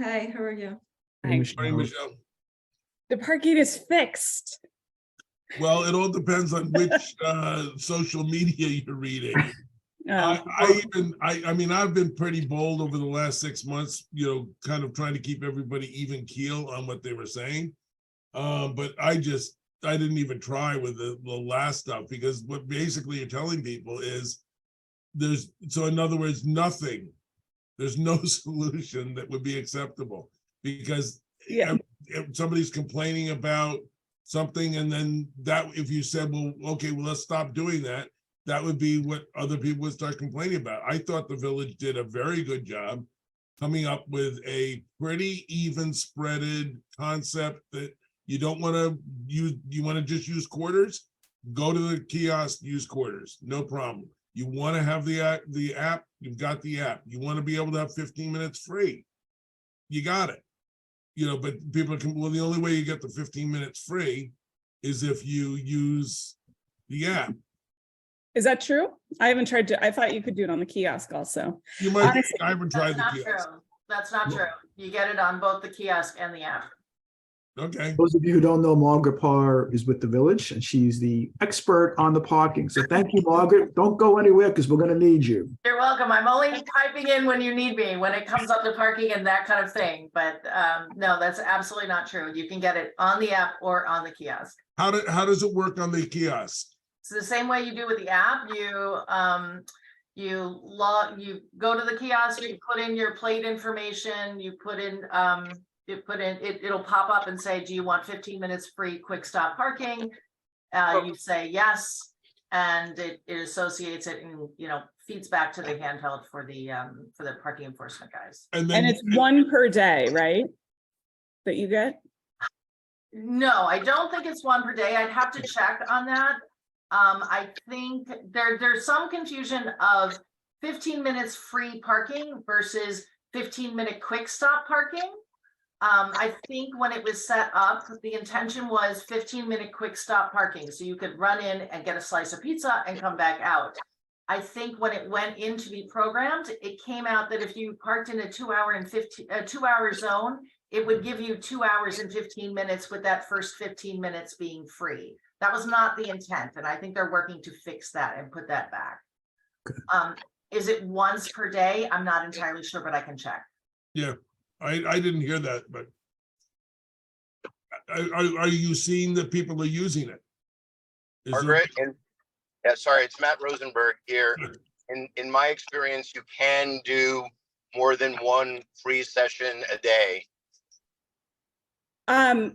Hi, how are you? Hey, Hi. Michelle. Morning, Michelle. The parking is fixed. Well, it all depends on which social media you're reading. Oh, I mean, I've been pretty bold over the last 6 months, kind of trying to keep everybody even keel on what they were saying. But I didn't even try with the last stuff, because what basically you're telling people is in other words, there's no solution that would be acceptable, because yeah. if somebody's complaining about something, and then that, if you said, well, okay, well, let's stop doing that, that would be what other people would start complaining about. I thought the village did a very good job coming up with a pretty even spreaded concept that you don't want to use, you want to just use quarters, go to the kiosk, use quarters, no problem. You want to have the app, you've got the app. You want to be able to have 15 minutes free, you got it. But people can, well, the only way you get the 15 minutes free is if you use the app. Is that true? I haven't tried to, I thought you could do it on the kiosk also. You might, Honestly, I haven't tried That's the not kiosk. true. That's not true. You get it on both the kiosk and the app. Okay, Those of you who don't know, Margaret Parr is with the village, and she's the expert on the parking. So thank you, Margaret. Don't go anywhere, because we're going to need you. You're welcome. I'm only typing in when you need me, when it comes up to parking and that kind of thing. But no, that's absolutely not true. You can get it on the app or on the kiosk. how does it work on the kiosk? It's the same way you do with the app. You go to the kiosk, you put in your plate information, it'll pop up and say, do you want 15 minutes free quick stop parking? You say yes, and it associates it and feeds back to the handheld for the parking enforcement guys. And and it's one per day, right? That you get? No, I don't think it's one per day. I'd have to check on that. I think there's some confusion of 15 minutes free parking versus 15-minute quick stop parking. I think when it was set up, the intention was 15-minute quick stop parking. So you could run in and get a slice of pizza and come back out. I think when it went in to be programmed, it came out that if you parked in a 2-hour zone, it would give you 2 hours and 15 minutes, with that first 15 minutes being free. That was not the intent. And I think they're working to fix that and put that back. Is it once per day? I'm not entirely sure, but I can check. Yeah, I didn't hear that, but are you seeing that people are using it? Is there- Margaret, yeah, sorry, it's Matt Rosenberg here. In my experience, you can do more than one free session a day.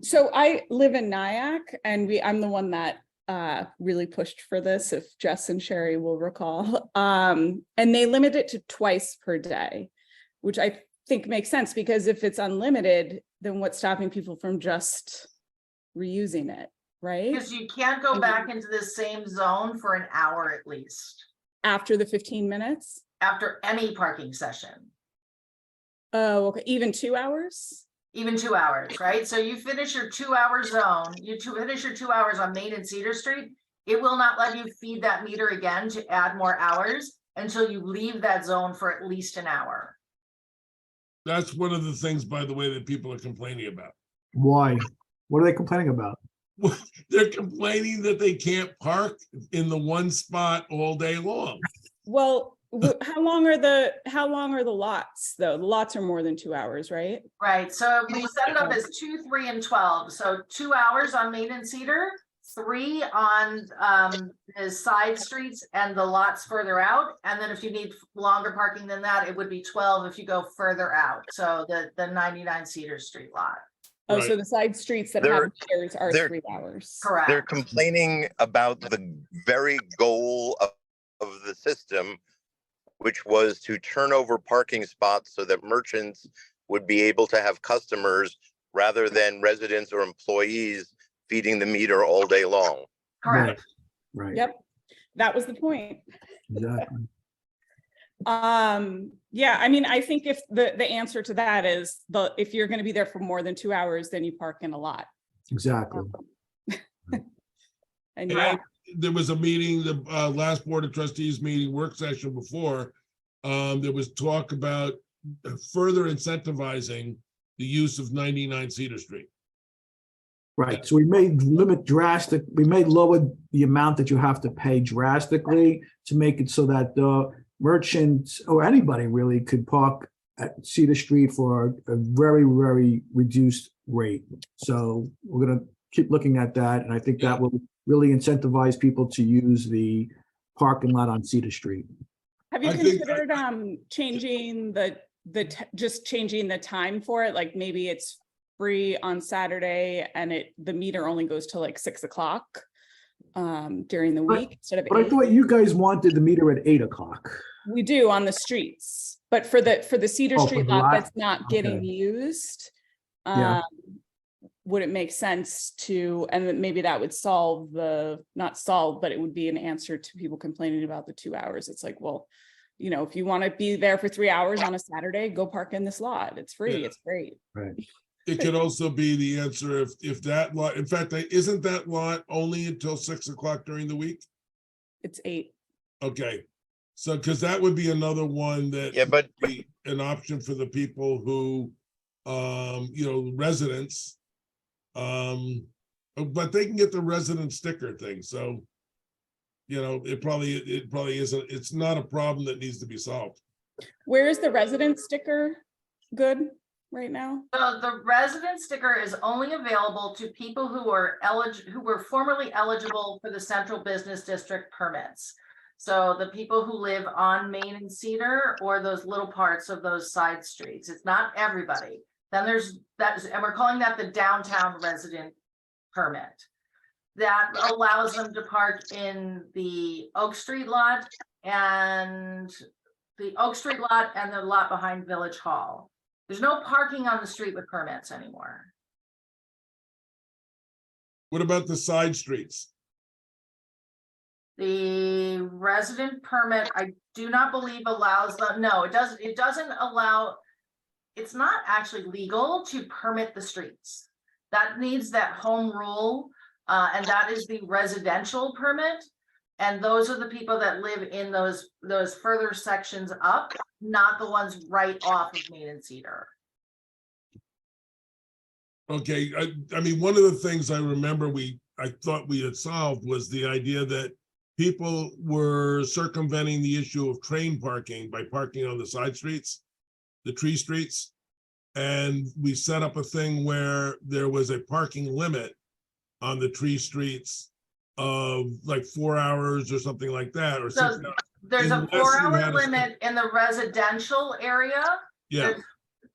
So I live in Nyack, and I'm the one that really pushed for this, if Jess and Sherry will recall. And they limit it to twice per day, which I think makes sense, because if it's unlimited, then what's stopping people from just reusing it, right? Because you can't go back into the same zone for an hour at least. After the 15 minutes? After any parking session. Oh, okay, even 2 hours? Even 2 hours, right? So you finish your 2-hour zone, finish your 2 hours on Main and Cedar Street, it will not let you feed that meter again to add more hours until you leave that zone for at least an hour. That's one of the things, by the way, that people are complaining about. Why? What are they complaining about? They're complaining that they can't park in the one spot all day long. Well, how long are the lots though? The lots are more than 2 hours, right? Right, so we set it up as 2, 3, and 12. So 2 hours on Main and Cedar, 3 on the side streets and the lots further out. And then if you need longer parking than that, it would be 12 if you go further out. So the 99 Cedar Street lot. Oh, Right. so the side streets that They're- have chairs are they're- 3 hours. Correct. They're complaining about the very goal of the system, which was to turn over parking spots so that merchants would be able to have customers rather than residents or employees feeding the meter all day long. Correct. Right. Yep, that was the point. Exactly. Yeah, I mean, I think if the answer to that is if you're going to be there for more than 2 hours, then you park in a lot. Exactly. And And there was a meeting, the last Board of Trustees meeting work session before, there was talk about further incentivizing the use of 99 Cedar Street. Right, so we may lower the amount that you have to pay drastically to make it so that the merchants or anybody really could park at Cedar Street for a very, very reduced rate. So we're gonna keep looking at that, and I think that will really incentivize people to use the parking lot on Cedar Street. Have you I think- considered changing just changing the time for it? Like maybe it's free on Saturday and the meter only goes to like 6 o'clock during the week instead of But I 8. thought you guys wanted the meter at 8 o'clock. We do on the streets, but for the Cedar Oh, for Street the lot lot? that's not getting Okay. used, Yeah. would it make sense to, and then maybe that would solve not solve, but it would be an answer to people complaining about the 2 hours. It's like, well, if you want to be there for 3 hours on a Saturday, go park in this lot. It's free. Yeah. It's great. Right. It could also be the answer if that lot, in fact, isn't that lot only until 6 o'clock during the week? It's 8. Okay, so, because that would be another one that. Yeah, but- would be an option for the people who, residents. But they can get the resident sticker thing, so. It probably isn't, it's not a problem that needs to be solved. Where is the resident sticker good right now? So the resident sticker is only available to people who are who were formerly eligible for the central business district permits. So the people who live on Main and Cedar or those little parts of those side streets. It's not everybody. Then there's that, and we're calling that the downtown resident permit. That allows them to park in the Oak Street lot and the lot behind Village Hall. There's no parking on the street with permits anymore. What about the side streets? The resident permit, I do not believe allows them, no, it doesn't allow, it's not actually legal to permit the streets. That needs that home rule, and that is the residential permit. And those are the people that live in those further sections up, not the ones right off of Main and Cedar. Okay, I mean, one of the things I remember I thought we had solved was the idea that people were circumventing the issue of train parking by parking on the side streets, the tree streets. And we set up a thing where there was a parking limit on the tree streets of like 4 hours or something like that, or 6 So hours. there's a Unless you 4-hour had a- limit in the residential area. Yeah,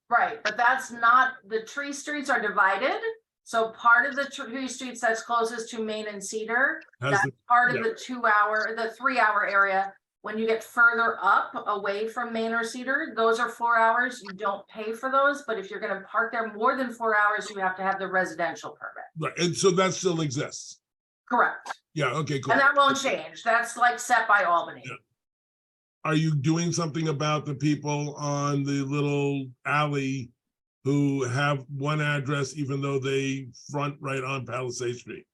Right, but that's not, the tree streets are divided. So part of the tree streets that's closest to Main and Cedar, has that's the- part of yeah. the 3-hour area. When you get further up away from Main or Cedar, those are 4 hours. You don't pay for those, but if you're gonna park there more than 4 hours, you have to have the residential permit. right, and so that still exists. Correct, Yeah, okay, cool. and that won't change. That's like set by Albany. Yeah. Are you doing something about the people on the little alley who have one address even though they front right on Palisade Street?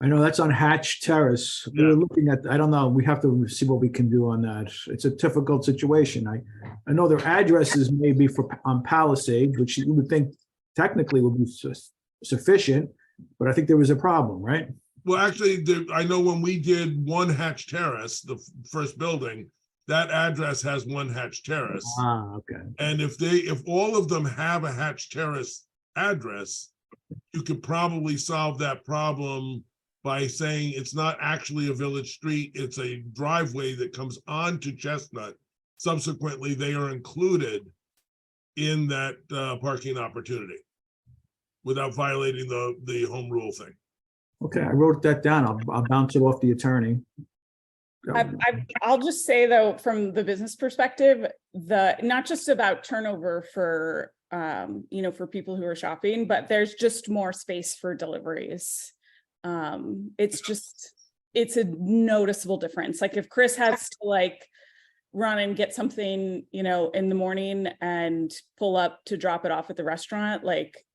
I know that's on Hatch Terrace. We were looking at, I don't know, we have to see what we can do on that. It's a difficult situation. I know their addresses may be on Palisade, which you would think technically would be sufficient, but I think there was a problem, right? Well, actually, I know when we did One Hatch Terrace, the first building, that address has One Hatch Terrace. Ah, okay. And if all of them have a Hatch Terrace address, you could probably solve that problem by saying it's not actually a village street, it's a driveway that comes onto Chestnut. Subsequently, they are included in that parking opportunity without violating the home rule thing. Okay, I wrote that down. I'll bounce it off the attorney. I'll just say though, from the business perspective, not just about turnover for for people who are shopping, but there's just more space for deliveries. It's a noticeable difference. Like if Chris has to run and get something, in the morning and pull up to drop it off at the restaurant,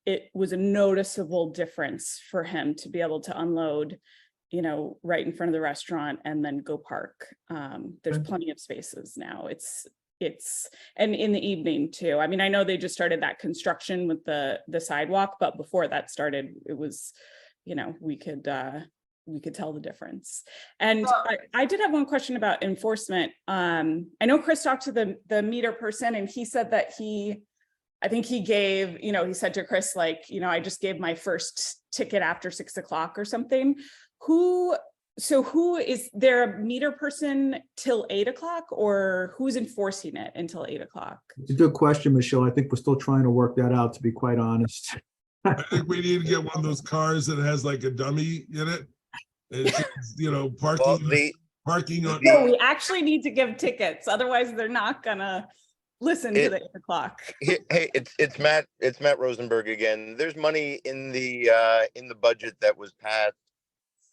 it was a noticeable difference for him to be able to unload, right in front of the restaurant and then go park. There's plenty of spaces now. and in the evening too. I mean, I know they just started that construction with the sidewalk, but before that started, it was, we could tell the difference. And Well- I did have one question about enforcement. I know Chris talked to the meter person, and he said that I think he gave, he said to Chris, like, I just gave my first ticket after 6 o'clock or something. Who is there a meter person till 8 o'clock, or who's enforcing it until 8 o'clock? It's a good question, Michelle. I think we're still trying to work that out, to be quite honest. I think we need to get one of those cars that has like a dummy in it. It's just, Well, parking on. No, we actually need to give tickets, otherwise they're not gonna listen to the 8 o'clock. hey, it's Matt Rosenberg again. There's money in the budget that was passed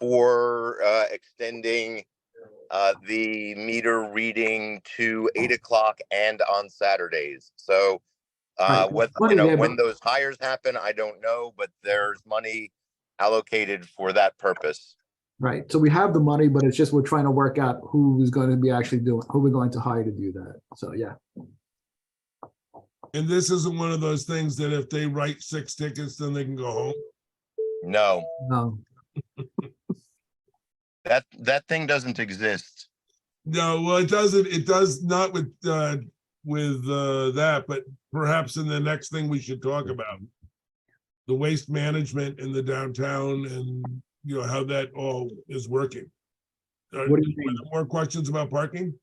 for extending the meter reading to 8 o'clock and on Saturdays. So Right. what, Money there, when but- those hires happen, I don't know, but there's money allocated for that purpose. Right. So we have the money, but it's just we're trying to work out who is going to be actually doing, who we're going to hire to do that. So, yeah. And this isn't one of those things that if they write 6 tickets, then they can go home. No, No. that thing doesn't exist. No, well, it doesn't. It does not with that, but perhaps in the next thing we should talk about the waste management in the downtown and how that all is working. What do you mean? More questions about parking?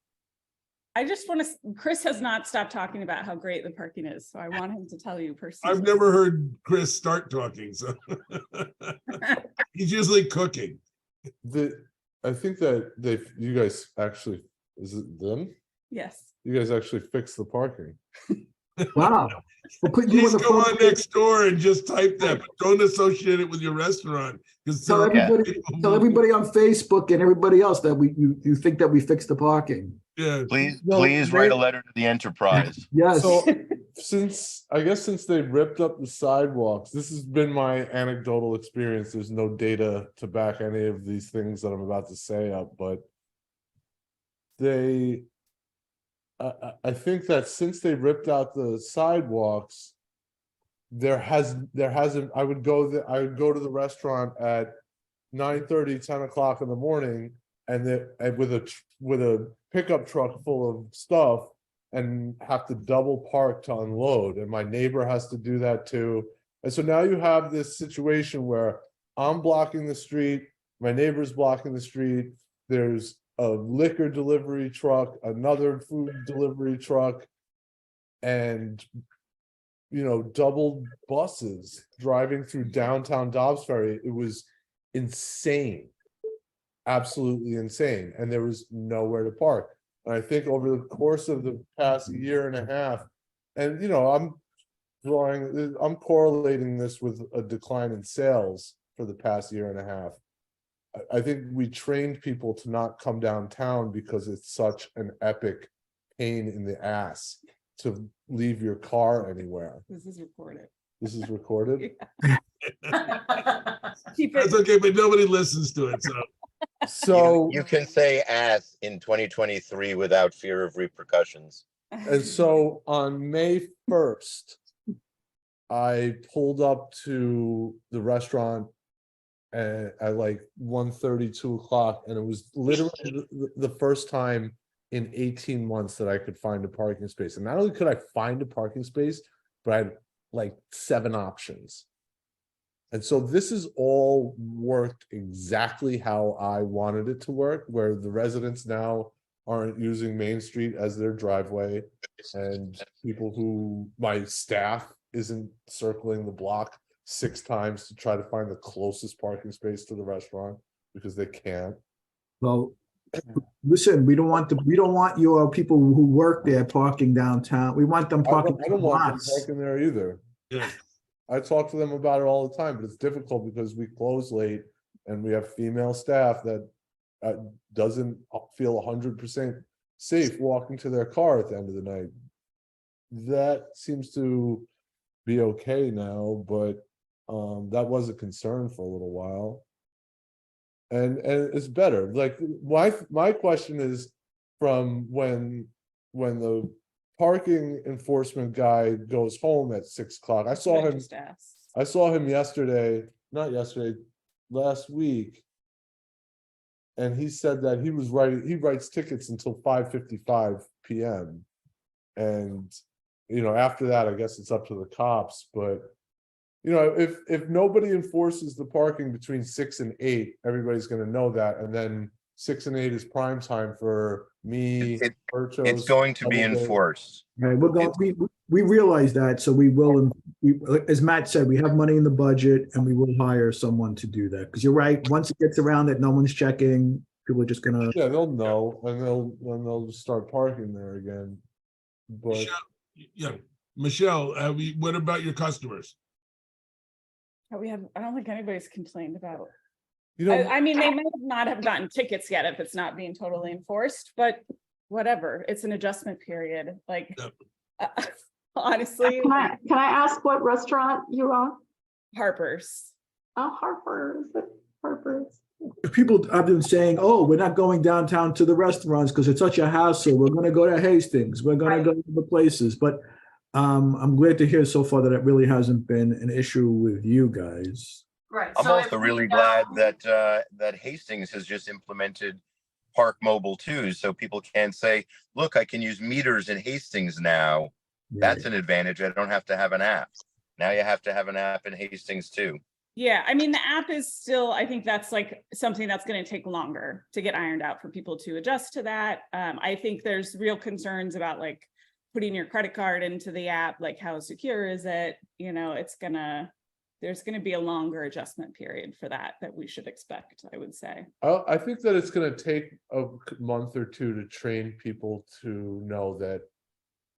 I just want to, Chris has not stopped talking about how great the parking is, so I want him to tell you personally. I've never heard Chris start talking, so he's usually cooking. I think that you guys actually, is it them? Yes. You guys actually fixed the parking. Wow. We'll put you Please on the go phone. on next door and just type that, but don't associate it with your restaurant. Because Tell everybody on Facebook and everybody else that you think that we fixed the parking. Yeah, Please No, write a letter to the Enterprise. Yes. So since they ripped up the sidewalks, this has been my anecdotal experience. There's no data to back any of these things that I'm about to say up, but I think that since they ripped out the sidewalks, there hasn't. I would go to the restaurant at 9:30, 10 o'clock in the morning, and with a pickup truck full of stuff, and have to double park to unload, and my neighbor has to do that too. And so now you have this situation where I'm blocking the street, my neighbor's blocking the street, there's a liquor delivery truck, another food delivery truck, and double buses driving through downtown Dobbs Ferry. It was insane, absolutely insane, and there was nowhere to park. And I think over the course of the past year and a half, and I'm correlating this with a decline in sales for the past year and a half. I think we trained people to not come downtown because it's such an epic pain in the ass to leave your car anywhere. This is recorded. This is recorded. Keep that's it. okay, but nobody listens to it, so. So You can say ass in 2023 without fear of repercussions. and so on May 1st, I pulled up to the restaurant at like 1:30, 2 o'clock, and it was literally the first time in 18 months that I could find a parking space. And not only could I find a parking space, but I had like 7 options. And so this has all worked exactly how I wanted it to work, where the residents now aren't using Main Street as their driveway, and my staff isn't circling the block 6 times to try to find the closest parking space to the restaurant because they can't. Well, listen, we don't want your people who work there parking downtown. We want them I parking. don't want them lots. parking there either. Yeah. I talk to them about it all the time, but it's difficult because we close late and we have female staff that doesn't feel 100% safe walking to their car at the end of the night. That seems to be okay now, but that was a concern for a little while. And it's better. Like my question is, from when the parking enforcement guy goes home at 6 o'clock. I saw I him, just asked. I saw him yesterday, not yesterday, last week. And he said that he writes tickets until 5:55 PM. And, after that, I guess it's up to the cops, but. If nobody enforces the parking between 6 and 8, everybody's gonna know that, and then 6 and 8 is prime time for me. It's Berchos, going to be Double Day. enforced. Right, we're going, we realize that, so we will, as Matt said, we have money in the budget and we will hire someone to do that. Because you're right, once it gets around that no one's checking, people are just gonna, Yeah, they'll know, and they'll start parking there again. But Michelle, yeah, Michelle, what about your customers? I don't think anybody's complained about. you know, I mean, they might not have gotten tickets yet if it's not being totally enforced, but whatever, it's an adjustment period, like. Honestly, Can I ask what restaurant you're on? Harper's. Oh, Harper's. people have been saying, oh, we're not going downtown to the restaurants because it's such a hassle. We're gonna go to Hastings, we're gonna go to the places, but I'm glad to hear so far that it really hasn't been an issue with you guys. Right. I'm so if also we really know- glad that Hastings has just implemented Park Mobile too, so people can say, look, I can use meters in Hastings now. That's an advantage. I don't have to have an app. Now you have to have an app in Hastings too. Yeah, I mean, the app is still, I think that's like something that's going to take longer to get ironed out for people to adjust to that. I think there's real concerns about like putting your credit card into the app, like how secure is it? There's gonna be a longer adjustment period for that we should expect, I would say. I think that it's gonna take a month or two to train people to know that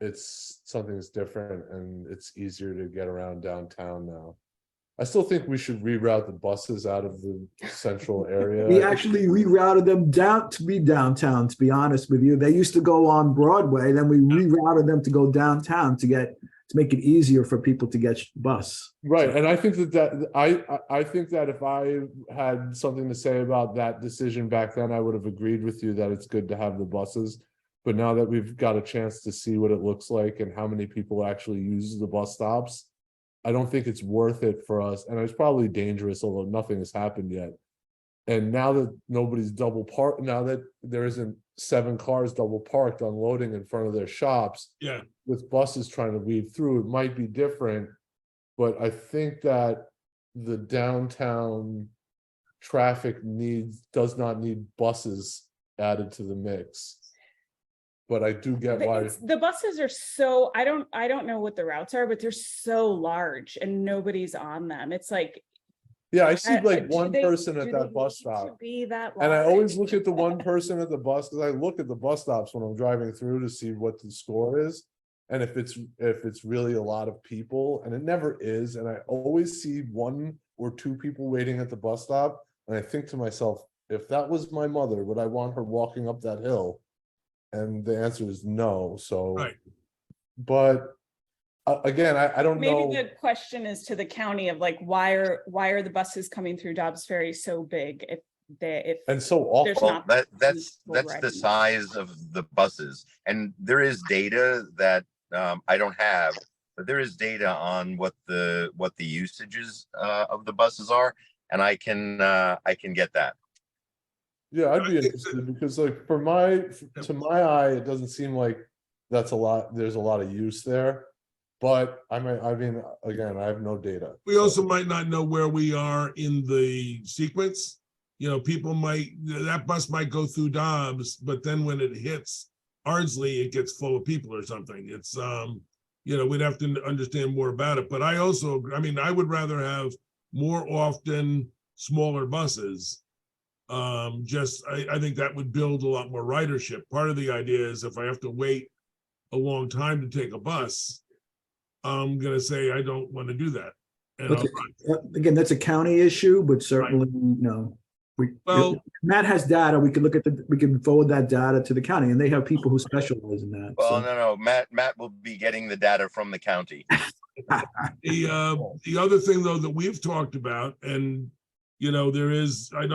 it's something's different and it's easier to get around downtown now. I still think we should reroute the buses out of the central area. We actually rerouted them down to be downtown, to be honest with you. They used to go on Broadway, then we rerouted them to go downtown to make it easier for people to get bus. Right, and I think I think that if I had something to say about that decision back then, I would have agreed with you that it's good to have the buses. But now that we've got a chance to see what it looks like and how many people actually use the bus stops, I don't think it's worth it for us. And it's probably dangerous, although nothing has happened yet. And now that nobody's double parked, now that there isn't 7 cars double parked unloading in front of their shops, Yeah, with buses trying to weave through, it might be different. But I think that the downtown traffic does not need buses added to the mix. But I do get why. The buses are so, I don't know what the routes are, but they're so large and nobody's on them. It's like. Yeah, I see like do one they- person do at they that bus need to stop. Be that And I large? always look at the one person at the bus, because I look at the bus stops when I'm driving through to see what the score is. And if it's really a lot of people, and it never is, and I always see 1 or 2 people waiting at the bus stop, and I think to myself, if that was my mother, would I want her walking up that hill? And the answer is no, so. Right. But again, I don't know. Maybe the question is to the county of like, why are the buses coming through Dobbs Ferry so big if And so there's awful. not Well, that's people the riding. size of the buses, and there is data that I don't have, but there is data on what the usages of the buses are, and I can get that. Yeah, I'd be I think interested because like to my eye, it doesn't seem like that's a lot, there's a lot of use there. But I mean, again, I have no data. we so- also might not know where we are in the sequence. That bus might go through Dobbs, but then when it hits Ardsley, it gets full of people or something. It's, we'd have to understand more about it. But I would rather have more often smaller buses. I think that would build a lot more ridership. Part of the idea is if I have to wait a long time to take a bus, I'm gonna say I don't want to do that. And Okay. Again, that's a county issue, but certainly, Well- Matt has data. We can forward that data to the county, and they have people who specialize in that. Well, so. no, Matt will be getting the data from the county. The other thing though that we've talked about, and there is, I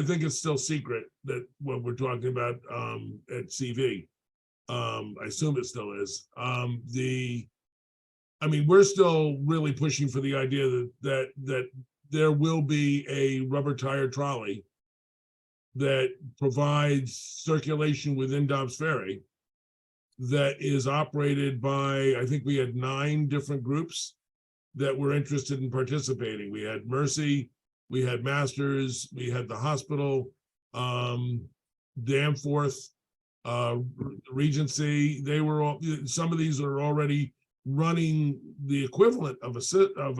think it's still secret that what we're talking about at CV. I assume it still is. I mean, we're still really pushing for the idea that there will be a rubber tire trolley that provides circulation within Dobbs Ferry that is operated by, I think we had 9 different groups that were interested in participating. We had Mercy, we had Masters, we had the hospital, Danforth, Regency. They were all, some of these are already running the equivalent of a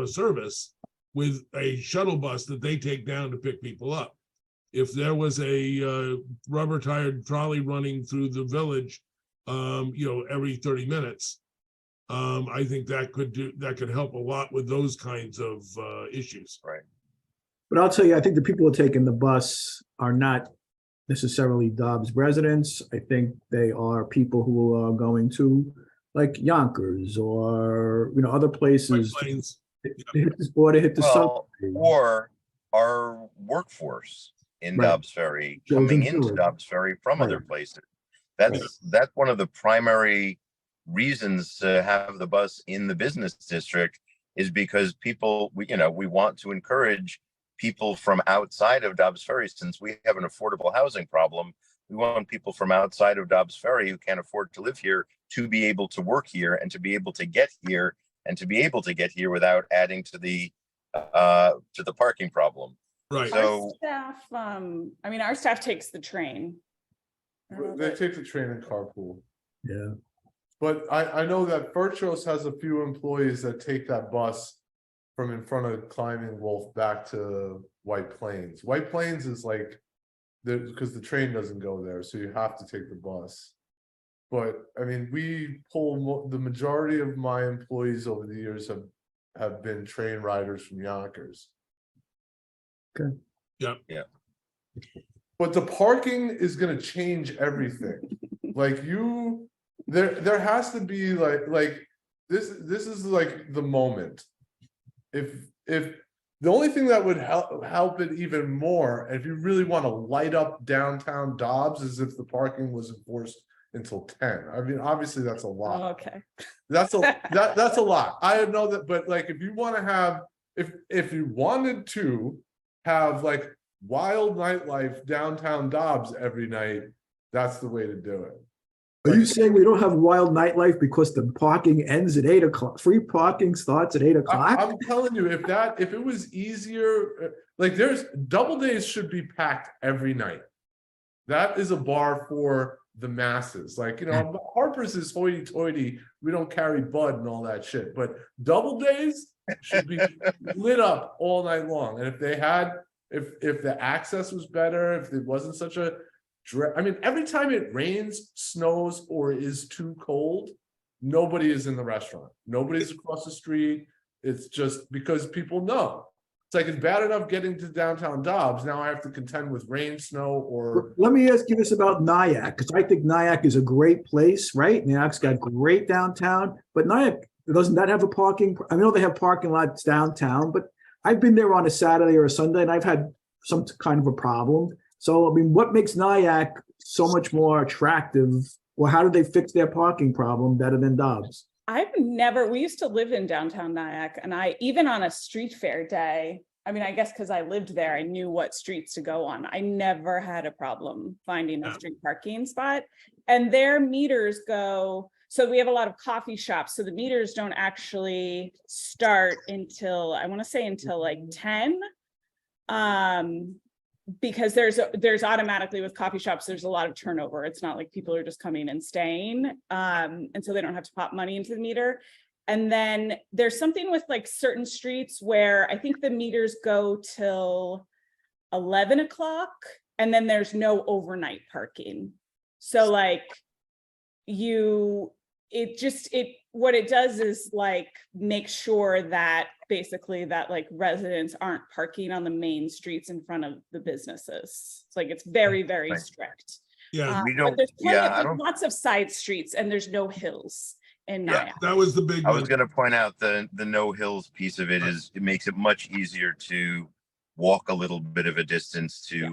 service with a shuttle bus that they take down to pick people up. If there was a rubber tired trolley running through the village, every 30 minutes, I think that could help a lot with those kinds of issues. Right. But I'll tell you, I think the people who are taking the bus are not necessarily Dobbs residents. I think they are people who are going to like Yonkers or, other places. White Plains. Or to hit the Well, subway. or our workforce in Right. Dobbs Ferry Goes coming into into it. Dobbs Ferry from other Right. places. That's one of the primary reasons to have the bus in the business district, is because people, we want to encourage people from outside of Dobbs Ferry. Since we have an affordable housing problem, we want people from outside of Dobbs Ferry who can't afford to live here to be able to work here and to be able to get here without adding to the parking problem. Right. So- Our staff, our staff takes the train. They take the train and carpool. Yeah. But I know that Birchos has a few employees that take that bus from in front of Climbing Wolf back to White Plains. White Plains is like, because the train doesn't go there, so you have to take the bus. But I mean, we pull the majority of my employees over the years have been train riders from Yonkers. Okay. Yeah. But the parking is gonna change everything. Like there has to be like this is like the moment. If the only thing that would help it even more, if you really want to light up downtown Dobbs, is if the parking was enforced until 10. I mean, obviously that's a lot. Oh, okay. That's a lot. I know that, but like if you want to have, if you wanted to have like wild nightlife downtown Dobbs every night, that's the way to do it. Are you saying we don't have wild nightlife because the parking ends at 8 o'clock? Free parking starts at 8 o'clock? I'm telling you, if it was easier, like there's double days should be packed every night. That is a bar for the masses. Like, Harper's is hoity-toity. We don't carry Bud and all that shit, but double days should be lit up all night long. And if they had, if the access was better, if it wasn't such a, I mean, every time it rains, snows, or is too cold, nobody is in the restaurant. Nobody's across the street. It's just because people know. It's like it's bad enough getting to downtown Dobbs. Now I have to contend with rain, snow, or. Let me ask you this about Nyack, because I think Nyack is a great place, right? Nyack's got great downtown, but Nyack, doesn't that have a parking? I know they have parking lots downtown, but I've been there on a Saturday or a Sunday and I've had some kind of a problem. So, I mean, what makes Nyack so much more attractive? Or how do they fix their parking problem better than Dobbs? We used to live in downtown Nyack, and even on a street fair day, I mean, I guess because I lived there, I knew what streets to go on. I never had a problem finding a street parking spot. And their meters go, so we have a lot of coffee shops, so the meters don't actually start until, I want to say until like 10. Because there's automatically with coffee shops, there's a lot of turnover. It's not like people are just coming and staying. And so they don't have to pop money into the meter. And then there's something with like certain streets where I think the meters go till 11 o'clock and then there's no overnight parking. So like what it does is like make sure that basically that like residents aren't parking on the main streets in front of the businesses. It's like, it's very, very strict. Yeah, We But don't, there's plenty yeah, I of, don't, lots of side streets and there's no hills in Nyack. that was the big I was one. going to point out the no hills piece of it is, it makes it much easier to walk a little bit of a distance to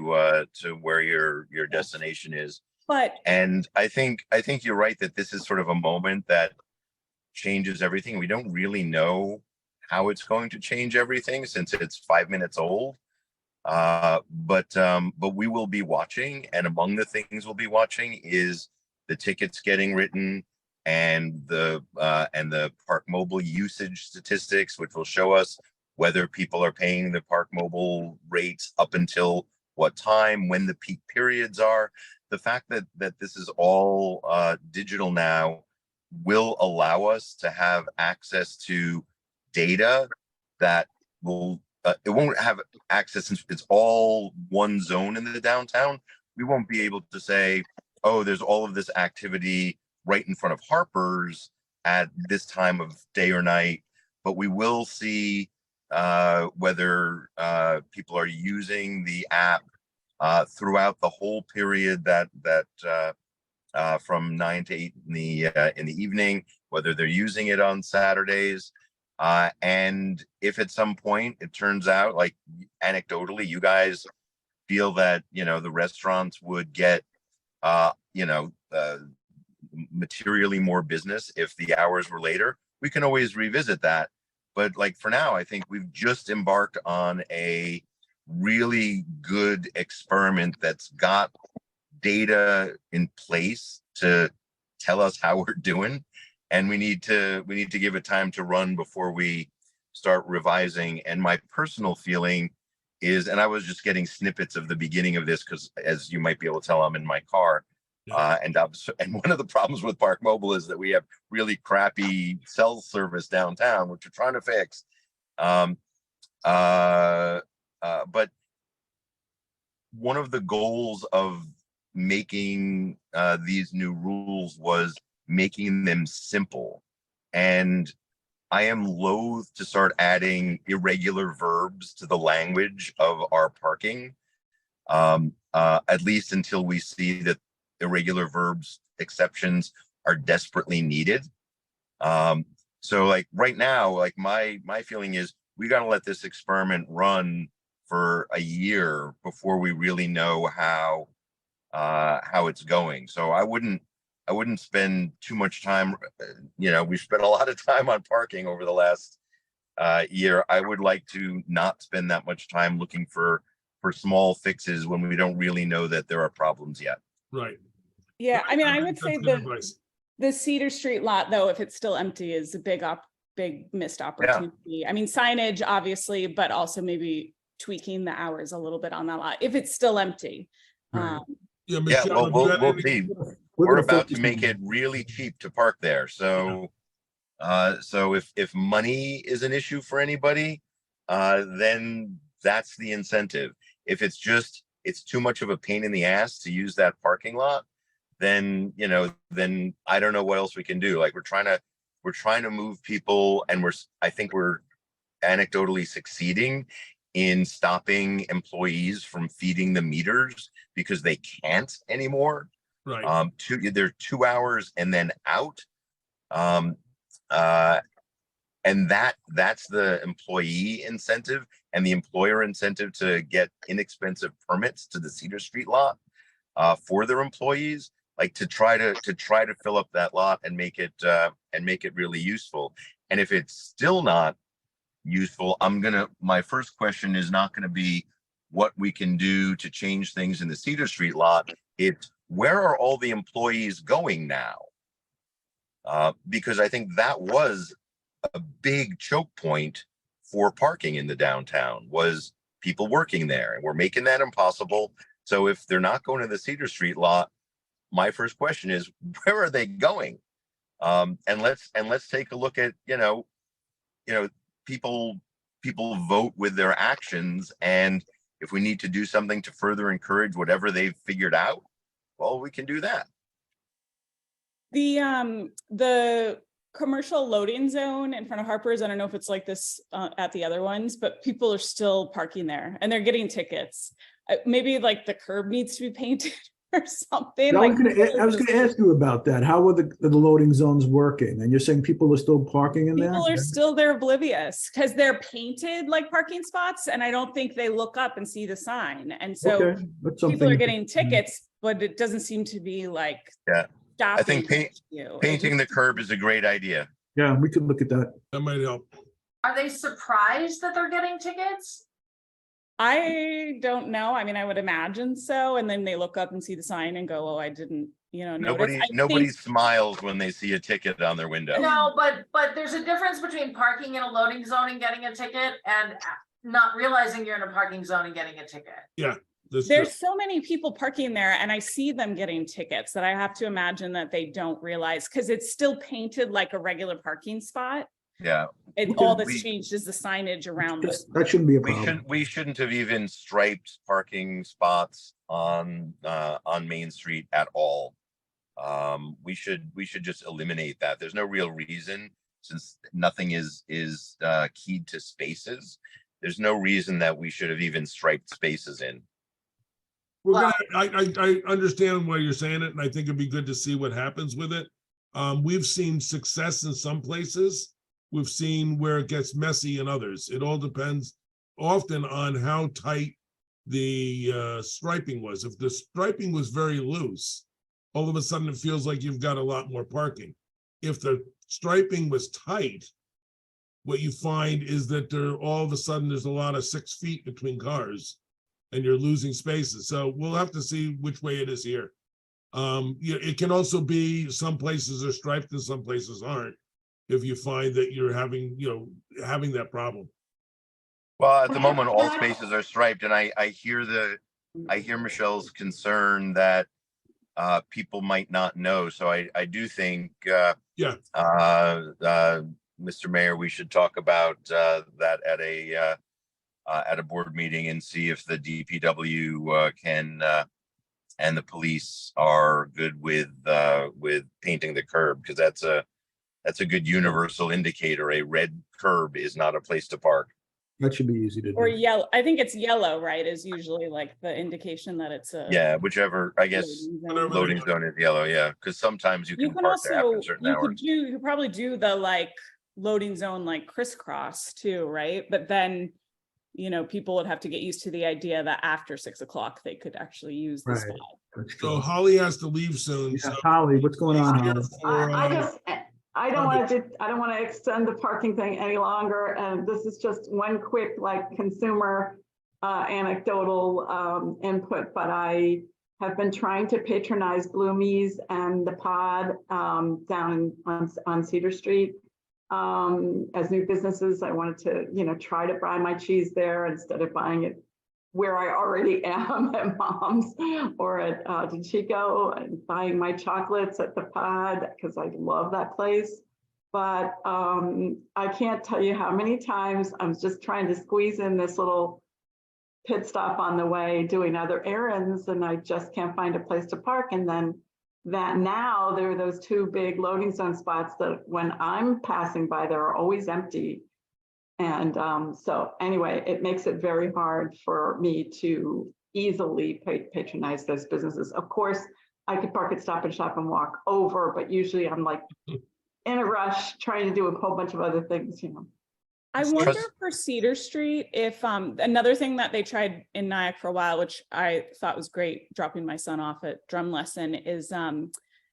where your destination is. But And I think you're right that this is sort of a moment that changes everything. We don't really know how it's going to change everything since it's 5 minutes old. But we will be watching, and among the things we'll be watching is the tickets getting written and the Park Mobile usage statistics, which will show us whether people are paying the Park Mobile rates up until what time, when the peak periods are. The fact that this is all digital now will allow us to have access to data that will it won't have access since it's all one zone in the downtown. We won't be able to say, oh, there's all of this activity right in front of Harper's at this time of day or night, but we will see whether people are using the app throughout the whole period that from 9 to 8 in the evening, whether they're using it on Saturdays. And if at some point it turns out, like anecdotally, you guys feel that, the restaurants would get, materially more business if the hours were later, we can always revisit that. But like for now, I think we've just embarked on a really good experiment that's got data in place to tell us how we're doing. And we need to give it time to run before we start revising. And my personal feeling is, and I was just getting snippets of the beginning of this because, as you might be able to tell, I'm in my car. And one of the problems with Park Mobile is that we have really crappy cell service downtown, which we're trying to fix. But one of the goals of making these new rules was making them simple. And I am loath to start adding irregular verbs to the language of our parking, at least until we see that irregular verbs exceptions are desperately needed. So like right now, like my feeling is we got to let this experiment run for a year before we really know how it's going. So I wouldn't spend too much time. We spent a lot of time on parking over the last year. I would like to not spend that much time looking for small fixes when we don't really know that there are problems yet. Right. yeah, I mean, I think would say that's good advice. the Cedar Street lot, though, if it's still empty, is a big missed opportunity. I mean, signage, obviously, but also maybe tweaking the hours a little bit on that lot if it's still empty. Right. Yeah, Yeah, Michelle, well, have you got we'll any- see. We're We're gonna about focus to make on- it really cheap to park there. So, so if money is an issue for anybody, then that's the incentive. If it's too much of a pain in the ass to use that parking lot, then I don't know what else we can do. Like we're trying to move people, and I think we're anecdotally succeeding in stopping employees from feeding the meters because they can't anymore. Right. They're 2 hours and then out. And that's the employee incentive and the employer incentive to get inexpensive permits to the Cedar Street lot for their employees, like to try to fill up that lot and make it really useful. And if it's still not useful, my first question is not gonna be what we can do to change things in the Cedar Street lot. It's where are all the employees going now? Because I think that was a big choke point for parking in the downtown was people working there, and we're making that impossible. So if they're not going to the Cedar Street lot, my first question is, where are they going? And let's take a look at, people vote with their actions. And if we need to do something to further encourage whatever they've figured out, well, we can do that. The commercial loading zone in front of Harper's, I don't know if it's like this at the other ones, but people are still parking there and they're getting tickets. Maybe like the curb needs to be painted or something. I Like, was gonna ask you about that. How are the loading zones working? And you're saying people are still parking in there? people are still, they're oblivious because they're painted like parking spots, and I don't think they look up and see the sign. And so Okay, that's people something. are getting tickets, but it doesn't seem to be like Yeah. stopping I think you. painting the curb is a great idea. Yeah, we could look at that. That might help. Are they surprised that they're getting tickets? I don't know. I mean, I would imagine so. And then they look up and see the sign and go, "Oh, I didn't, notice." Nobody smiles when they see a ticket on their window. No, but there's a difference between parking in a loading zone and getting a ticket and not realizing you're in a parking zone and getting a ticket. Yeah. That's There's true. so many people parking there, and I see them getting tickets that I have to imagine that they don't realize, because it's still painted like a regular parking spot. Yeah. And all that's changed is the signage around it. That shouldn't be a problem. We shouldn't have even striped parking spots on Main Street at all. We should just eliminate that. There's no real reason, since nothing is keyed to spaces. There's no reason that we should have even striped spaces in. We're gonna, I understand why you're saying it, and I think it'd be good to see what happens with it. We've seen success in some places. We've seen where it gets messy in others. It all depends often on how tight the striping was. If the striping was very loose, all of a sudden it feels like you've got a lot more parking. If the striping was tight, what you find is that all of a sudden there's a lot of 6 feet between cars and you're losing spaces. So we'll have to see which way it is here. It can also be some places are striped and some places aren't, if you find that you're having that problem. Well, at the moment, all spaces are striped, and I hear Michelle's concern that people might not know. So I do think, Mr. Mayor, we should talk about that at a board meeting and see if the DPW can and the police are good with painting the curb, because that's a good universal indicator. A red curb is not a place to park. That should be easy to do. Or yellow. I think it's yellow, right? Is usually like the indication that it's a. Yeah, whichever, I guess, loading zone. loading zone is yellow, yeah, because sometimes you You can can park there also, after certain you hours. could probably do the like loading zone, like crisscross too, right? But then, people would have to get used to the idea that after 6 o'clock, they could actually use the Right. spot. That's So true. Holly has to leave soon. Yeah, So Holly, what's going on, Holly? I don't want to extend the parking thing any longer. And this is just one quick consumer anecdotal input, but I have been trying to patronize Bloomies and the Pod down on Cedar Street. As new businesses, I wanted to, try to buy my cheese there instead of buying it where I already am at Mom's or at DeChico, and buying my chocolates at the Pod because I love that place. But I can't tell you how many times I'm just trying to squeeze in this little pit stop on the way doing other errands, and I just can't find a place to park. And then now there are those 2 big loading zone spots that when I'm passing by, they're always empty. And so anyway, it makes it very hard for me to easily patronize those businesses. Of course, I could park at Stop and Shop and walk over, but usually I'm like in a rush trying to do a whole bunch of other things, I wonder for Cedar Street if another thing that they tried in Nyack for a while, which I thought was great, dropping my son off at drum lesson, is and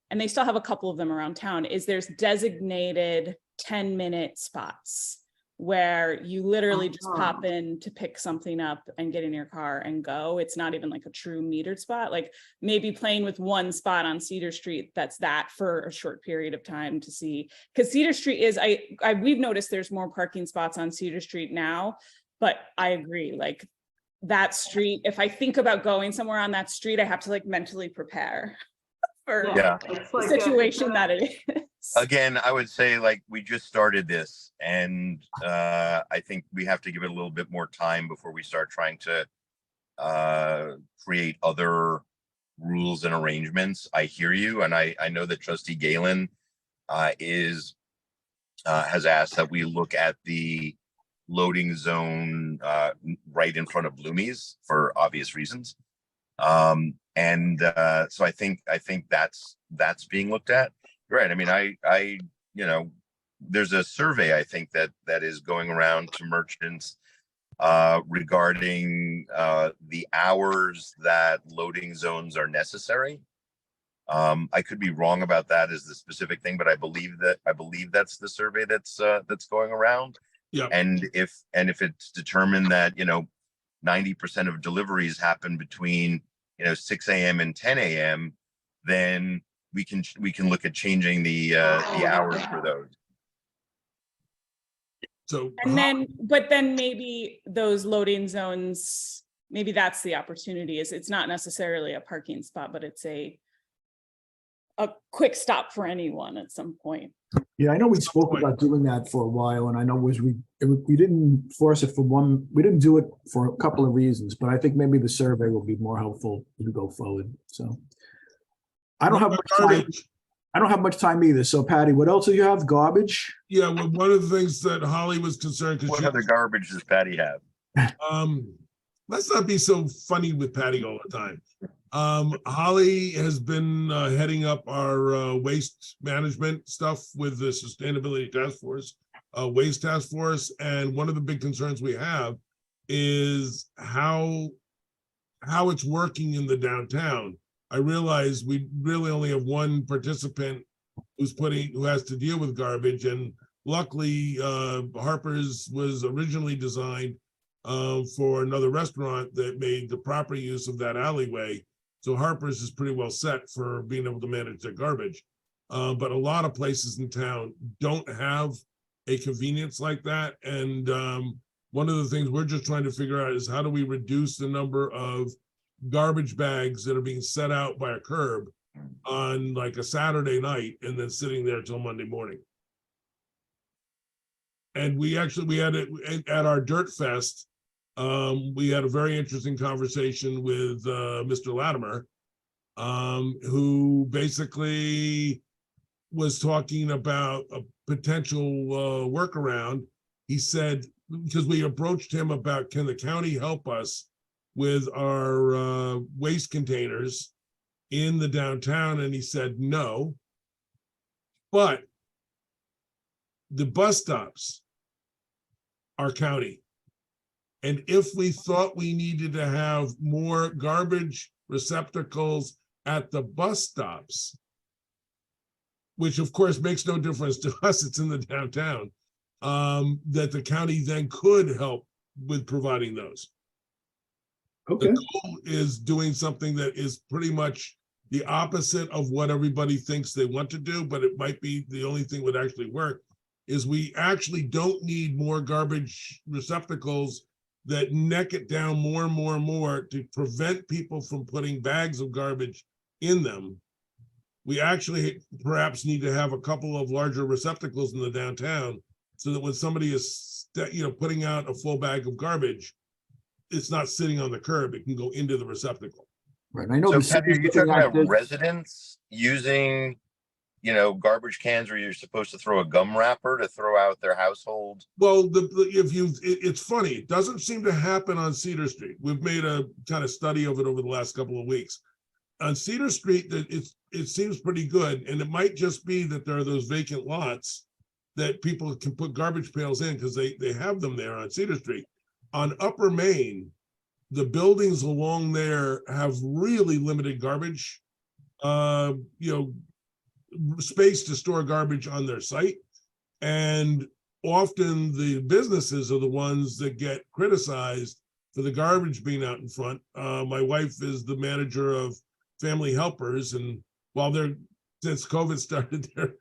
they still have a couple of them around town, is there's designated 10-minute spots where you literally just pop in to pick something up and get in your car and go. It's not even like a true metered spot, like maybe playing with one spot on Cedar Street that's that for a short period of time to see. Because Cedar Street is, we've noticed there's more parking spots on Cedar Street now, but I agree, like that street, if I think about going somewhere on that street, I have to like mentally prepare for the situation that it is. Again, I would say like we just started this, and I think we have to give it a little bit more time before we start trying to create other rules and arrangements. I hear you, and I know that Trustee Galen has asked that we look at the loading zone right in front of Bloomies for obvious reasons. So I think that's being looked at. Right. I mean, I you know, there's a survey I think that is going around to merchants regarding the hours that loading zones are necessary. I could be wrong about that as the specific thing, but I believe that's the survey that's going around. Yeah. And if it's determined that, you know, 90% of deliveries happen between, you know, 6 a.m. and 10 a.m., then we can look at changing the hours for those. So, And then, but then maybe those loading zones, maybe that's the opportunity, is it's not necessarily a parking spot, but it's a quick stop for anyone at some point. Yeah, I know we spoke about doing that for a while, and I know we didn't force it we didn't do it for a couple of reasons, but I think maybe the survey will be more helpful to go forward. So I don't have much time. garbage. I don't have much time either. So Patty, what else do you have? Garbage? Yeah, well, one of the things that Holly was concerned because What other garbage does Patty have? let's not be so funny with Patty all the time. Holly has been heading up our waste management stuff with the Sustainability Task Force, Waste Task Force, and one of the big concerns we have is how it's working in the downtown. I realize we really only have one participant who has to deal with garbage, and luckily Harper's was originally designed for another restaurant that made the proper use of that alleyway. So Harper's is pretty well set for being able to manage their garbage. But a lot of places in town don't have a convenience like that. And one of the things we're just trying to figure out is how do we reduce the number of garbage bags that are being set out by a curb on like a Saturday night and then sitting there till Monday morning. And we had it at our Dirt Fest. We had a very interesting conversation with Mr. Latimer, who basically was talking about a potential workaround. He said, because we approached him about, can the county help us with our waste containers in the downtown? And he said, no. But the bus stops are county. And if we thought we needed to have more garbage receptacles at the bus stops, which of course makes no difference to us, it's in the downtown, that the county then could help with providing those. Okay. The goal is doing something that is pretty much the opposite of what everybody thinks they want to do, but it might be the only thing would actually work, is we actually don't need more garbage receptacles that neck it down more and more and more to prevent people from putting bags of garbage in them. We actually perhaps need to have a couple of larger receptacles in the downtown so that when somebody is, putting out a full bag of garbage, it's not sitting on the curb, it can go into the receptacle. Right. I know. So Patty, are you talking about residents using, garbage cans where you're supposed to throw a gum wrapper to throw out their household? Well, it's funny. It doesn't seem to happen on Cedar Street. We've made a kind of study of it over the last couple of weeks. On Cedar Street, it seems pretty good, and it might just be that there are those vacant lots that people can put garbage pails in because they have them there on Cedar Street. On Upper Main, the buildings along there have really limited garbage, space to store garbage on their site. And often the businesses are the ones that get criticized for the garbage being out in front. My wife is the manager of Family Helpers, and since COVID started there,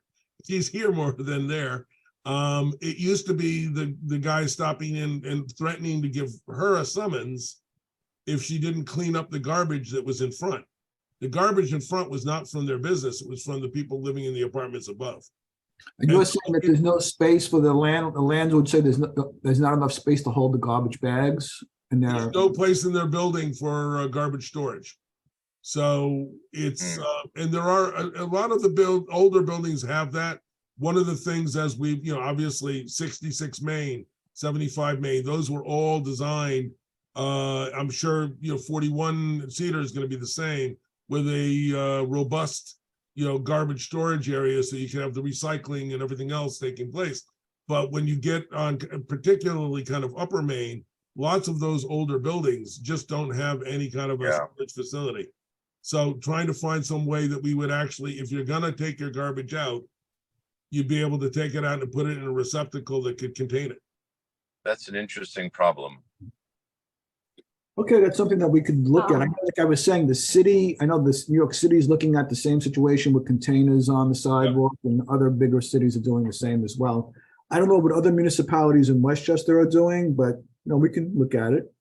she's here more than there. It used to be the guy stopping in and threatening to give her a summons if she didn't clean up the garbage that was in front. The garbage in front was not from their business, it was from the people living in the apartments above. And you're saying that there's no space for the landlord would say there's not enough space to hold the garbage bags, and There's no place in their building for garbage storage. So it's and there are a lot of the older buildings have that. One of the things, as we obviously 66 Main, 75 Main, those were all designed I'm sure, 41 Cedar is gonna be the same with a robust, garbage storage area, so you can have the recycling and everything else taking place. But when you get on particularly kind of Upper Main, lots of those older buildings just don't have any kind of a Yeah. storage facility. So trying to find some way that we would actually, if you're gonna take your garbage out, you'd be able to take it out and put it in a receptacle that could contain it. That's an interesting problem. Okay, that's something that we could look at. I know, like I was saying, the city, I know this New York City is looking at the same situation with containers on the sidewalk, and other bigger cities are doing the same as well. I don't know what other municipalities in Westchester are doing, but we can look at it.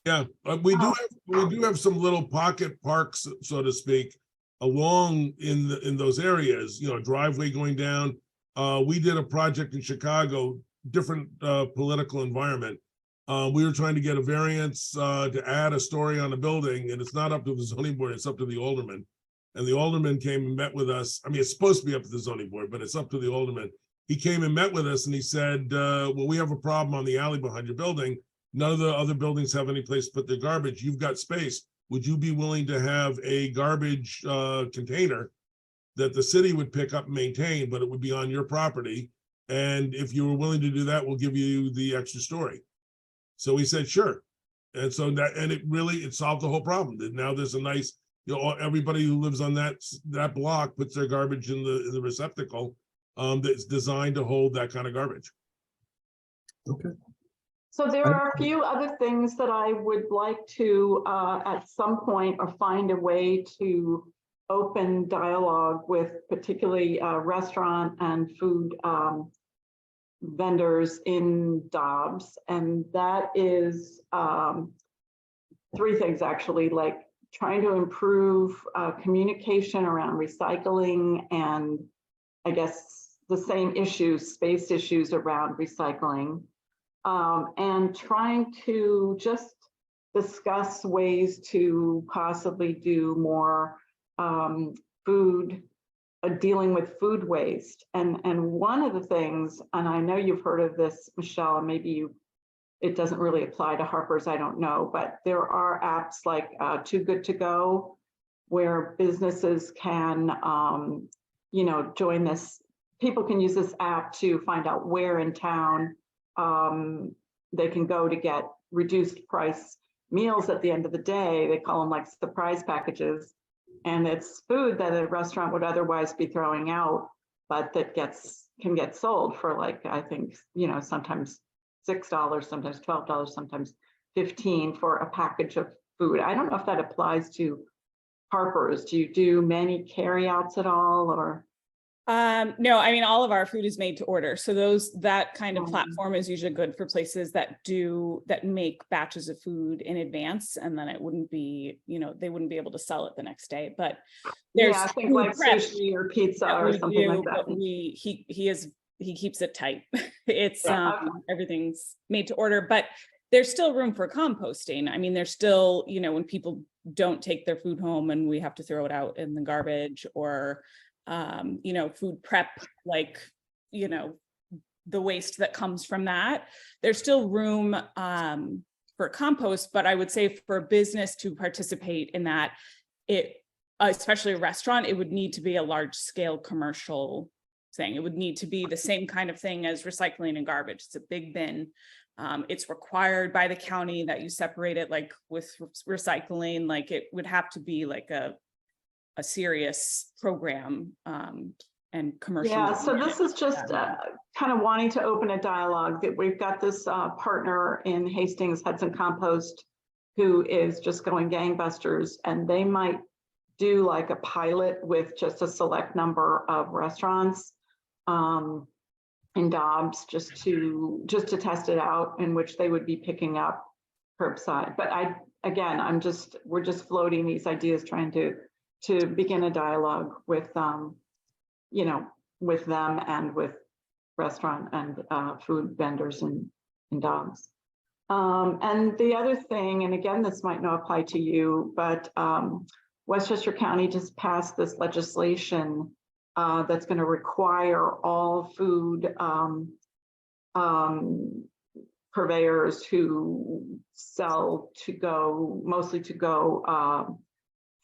Yeah, we do have some little pocket parks, so to speak, along in those areas, driveway going down. We did a project in Chicago, different political environment. We were trying to get a variance to add a story on a building, and it's not up to the zoning board, it's up to the alderman. And the alderman came and met with us. I mean, it's supposed to be up to the zoning board, but it's up to the alderman. He came and met with us and he said, well, we have a problem on the alley behind your building. None of the other buildings have any place to put their garbage. You've got space. Would you be willing to have a garbage container that the city would pick up and maintain, but it would be on your property? And if you were willing to do that, we'll give you the extra story. So we said, sure. And so it solved the whole problem. Now there's a nice, everybody who lives on that block puts their garbage in the receptacle that's designed to hold that kind of garbage. Okay. So there are a few other things that I would like to, at some point, or find a way to open dialogue with, particularly restaurant and food vendors in Dobbs. And that is three things, actually, like trying to improve communication around recycling, and I guess the same issues, space issues around recycling. And trying to just discuss ways to possibly do more dealing with food waste. And one of the things, and I know you've heard of this, Michelle, and maybe it doesn't really apply to Harper's, I don't know, but there are apps like Too Good To Go, where businesses can, join this. People can use this app to find out where in town they can go to get reduced price meals at the end of the day. They call them like surprise packages. And it's food that a restaurant would otherwise be throwing out, but that can get sold for, like, I think, sometimes $6, sometimes $12, sometimes $15 for a package of food. I don't know if that applies to Harper's. Do you do many carryouts at all, or? No, I mean, all of our food is made to order. So that kind of platform is usually good for places that make batches of food in advance, and then it wouldn't be, they wouldn't be able to sell it the next day. But there's I think like sushi or pizza or something like that. But he keeps it tight. It's everything's made to order, but there's still room for composting. I mean, there's still, when people don't take their food home and we have to throw it out in the garbage, or food prep, like, the waste that comes from that. There's still room for compost, but I would say for a business to participate in that, especially a restaurant, it would need to be a large scale commercial thing. It would need to be the same kind of thing as recycling and garbage. It's a big bin. It's required by the county that you separate it, like with recycling. Like, it would have to be like a serious program and commercial. Yeah, so this is just kind of wanting to open a dialogue. That we've got this partner in Hastings, Hudson Compost, who is just going gangbusters, and they might do like a pilot with just a select number of restaurants in Dobbs, just to test it out, in which they would be picking up curbside. But we're just floating these ideas, trying to begin a dialogue with with them and with restaurant and food vendors in Dobbs. And the other thing, and again, this might not apply to you, but Westchester County just passed this legislation that's going to require all food purveyors who sell mostly to go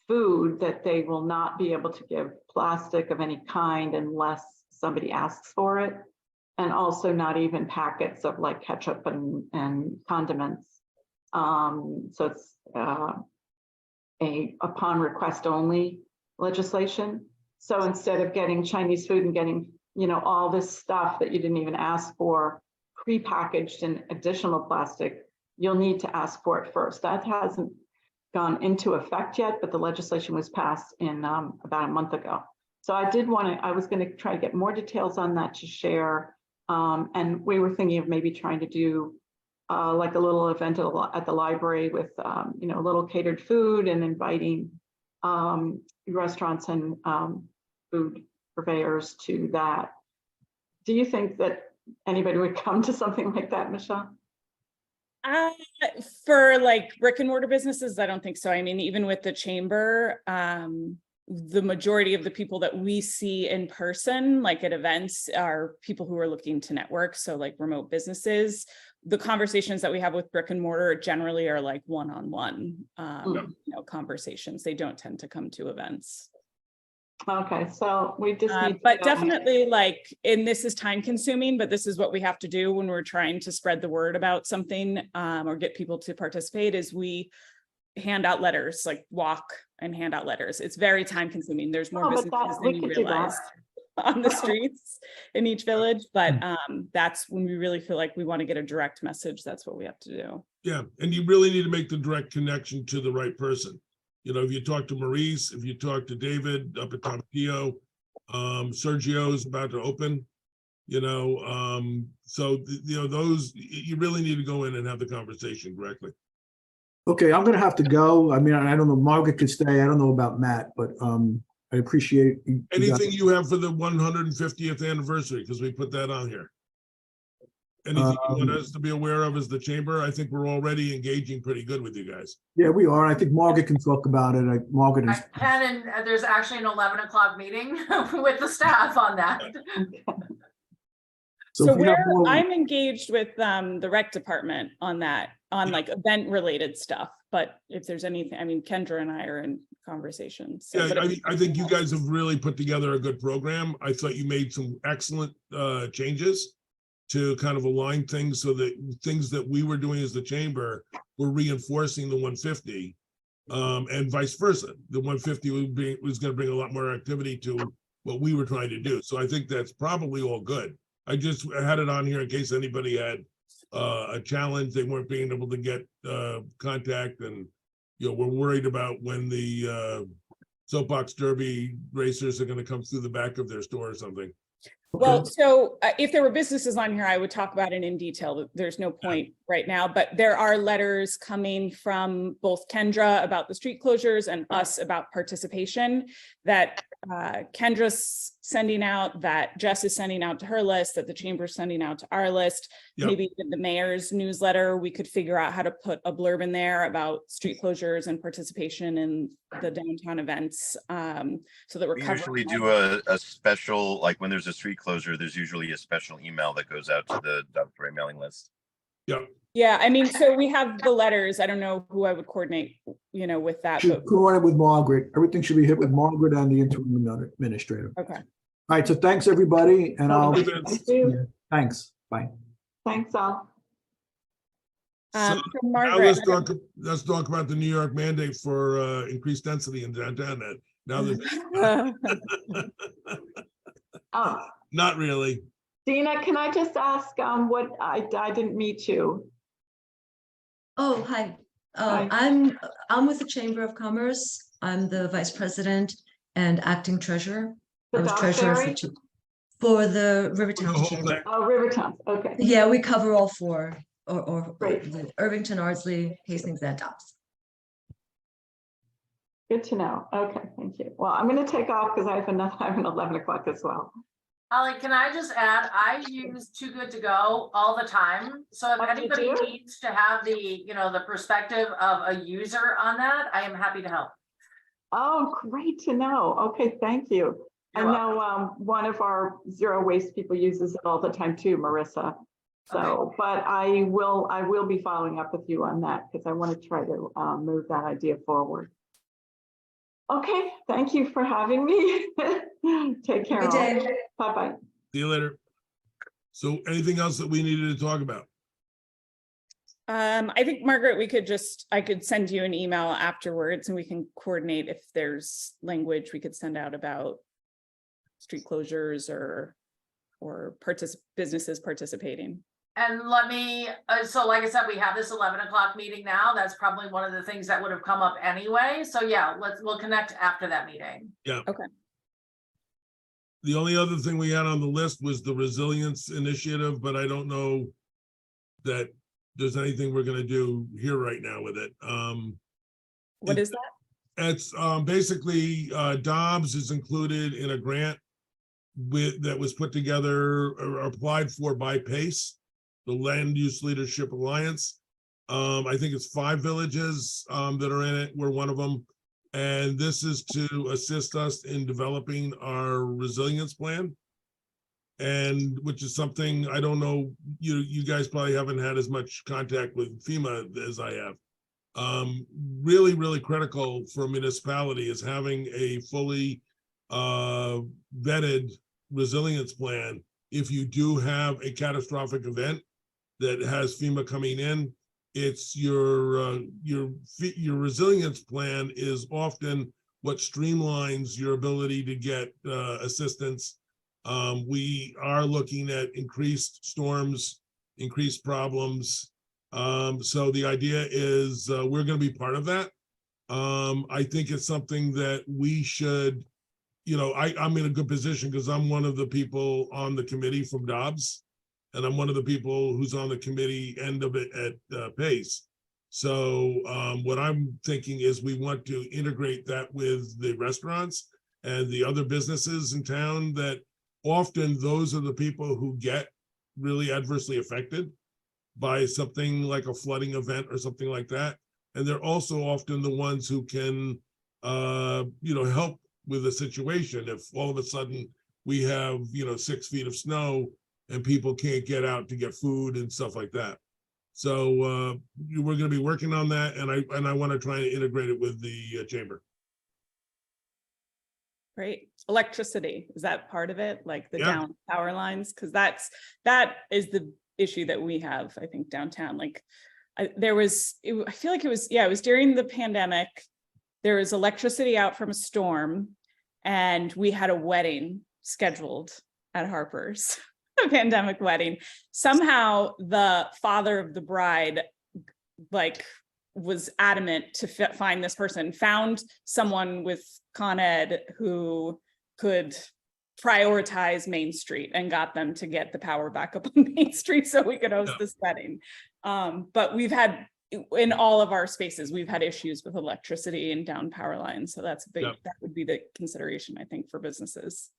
food, that they will not be able to give plastic of any kind unless somebody asks for it. And also not even packets of like ketchup and condiments. So it's a upon request only legislation. So instead of getting Chinese food and getting, all this stuff that you didn't even ask for, prepackaged in additional plastic, you'll need to ask for it first. That hasn't gone into effect yet, but the legislation was passed in about a month ago. So I was going to try to get more details on that to share. And we were thinking of maybe trying to do like a little event at the library with, a little catered food and inviting restaurants and food purveyors to that. Do you think that anybody would come to something like that, Michelle? For like brick and mortar businesses, I don't think so. I mean, even with the chamber, the majority of the people that we see in person, like at events, are people who are looking to network. So like remote businesses. The conversations that we have with brick and mortar generally are like one-on-one conversations. They don't tend to come to events. Okay, so we just need but definitely and this is time consuming, but this is what we have to do when we're trying to spread the word about something or get people to participate, is we hand out letters, like walk and hand out letters. It's very time consuming. There's more businesses than you realize on the streets in each village, but that's when we really feel like we want to get a direct message. That's what we have to do. Yeah, and you really need to make the direct connection to the right person. If you talk to Maurice, if you talk to David up at Tompio, Sergio is about to open, so those, you really need to go in and have the conversation directly. Okay, I'm gonna have to go. I mean, I don't know, Margaret could stay. I don't know about Matt, but I appreciate you Anything you have for the 150th anniversary, because we put that on here. Anything you want us to be aware of as the chamber? I think we're already engaging pretty good with you guys. Yeah, we are. I think Margaret can talk about it. Margaret is. I can, and there's actually an 11 o'clock meeting with the staff on that. So if you have more- I'm engaged with the rec department on that, on like event related stuff. But if there's anything, I mean, Kendra and I are in conversations. So, Yeah, I think you guys have really put together a good program. I thought you made some excellent changes to kind of align things so that things that we were doing as the chamber were reinforcing the 150 and vice versa. The 150 was going to bring a lot more activity to what we were trying to do. So I think that's probably all good. I just had it on here in case anybody had a challenge. They weren't being able to get contact, and we're worried about when the soapbox derby racers are going to come through the back of their store or something. Well, so if there were businesses on here, I would talk about it in detail. There's no point right now, but there are letters coming from both Kendra about the street closures and us about participation that Kendra's sending out, that Jess is sending out to her list, that the chamber's sending out to our list. Yep. Maybe in the mayor's newsletter, we could figure out how to put a blurb in there about street closures and participation in the downtown events, so that we're We covering. usually do a special, like when there's a street closure, there's usually a special email that goes out to the Dobbs mailing list. Yep. Yeah, I mean, so we have the letters. I don't know who I would coordinate, with that, but Should coordinate with Margaret. Everything should be hit with Margaret and the interim administrator. okay. All right, so thanks, everybody, and I'll, Thank you, Vince. Thank you. thanks, bye. Thanks all. So So now Margaret, let's talk about the New York mandate for increased density in downtown. Now that Oh, not really. Dina, can I just ask what I didn't meet you? Oh, hi. Hi. I'm with the Chamber of Commerce. I'm the vice president and acting treasurer. The I was Dobbs treasurer Ferry? for the Rivertown The whole Chamber. thing. Oh, Rivertown, okay. Yeah, we cover all four, or Great. the Irvington, Ardsley, Hastings, and Dobbs. Good to know. Okay, thank you. Well, I'm going to take off because I have an 11 o'clock as well. Holly, can I just add, I use Too Good To Go all the time. So if Oh, you anybody do? needs to have the perspective of a user on that, I am happy to help. Oh, great to know. Okay, thank you. I You're know one of our zero waste people uses it all the time too, Marissa. So, but I will be following up with you on that because I want to try to move that idea forward. Okay, thank you for having me. Take care. Good day. Bye-bye. See you later. So anything else that we needed to talk about? I think, Margaret, I could send you an email afterwards and we can coordinate if there's language we could send out about street closures or businesses participating. And let me, so like I said, we have this 11 o'clock meeting now. That's probably one of the things that would have come up anyway. So yeah, we'll connect after that meeting. Yeah. Okay. The only other thing we had on the list was the resilience initiative, but I don't know that there's anything we're gonna do here right now with it. What is that? It's basically Dobbs is included in a grant that was put together or applied for by PACE, the Land Use Leadership Alliance. I think it's 5 villages that are in it. We're one of them. And this is to assist us in developing our resilience plan. And which is something, I don't know, you guys probably haven't had as much contact with FEMA as I have. Really, really critical for a municipality is having a fully vetted resilience plan. If you do have a catastrophic event that has FEMA coming in, it's your resilience plan is often what streamlines your ability to get assistance. We are looking at increased storms, increased problems. So the idea is we're going to be part of that. I think it's something that we should, I'm in a good position because I'm one of the people on the committee from Dobbs, and I'm one of the people who's on the committee end of it at PACE. So what I'm thinking is we want to integrate that with the restaurants and the other businesses in town that often those are the people who get really adversely affected by something like a flooding event or something like that. And they're also often the ones who can, help with the situation. If all of a sudden we have, 6 feet of snow and people can't get out to get food and stuff like that. So we're going to be working on that. And I want to try and integrate it with the chamber. Great. Electricity, is that part of it? Like the Yeah. down power lines? Because that is the issue that we have, I think, downtown. Like I feel like it was during the pandemic. There was electricity out from a storm and we had a wedding scheduled at Harper's, a pandemic wedding. Somehow the father of the bride was adamant to find this person, found someone with Con Ed who could prioritize Main Street and got them to get the power back up on Main Street so we could host this wedding. But we've had, in all of our spaces, we've had issues with electricity and down power lines. So that's big. That would be the consideration, I think, for businesses.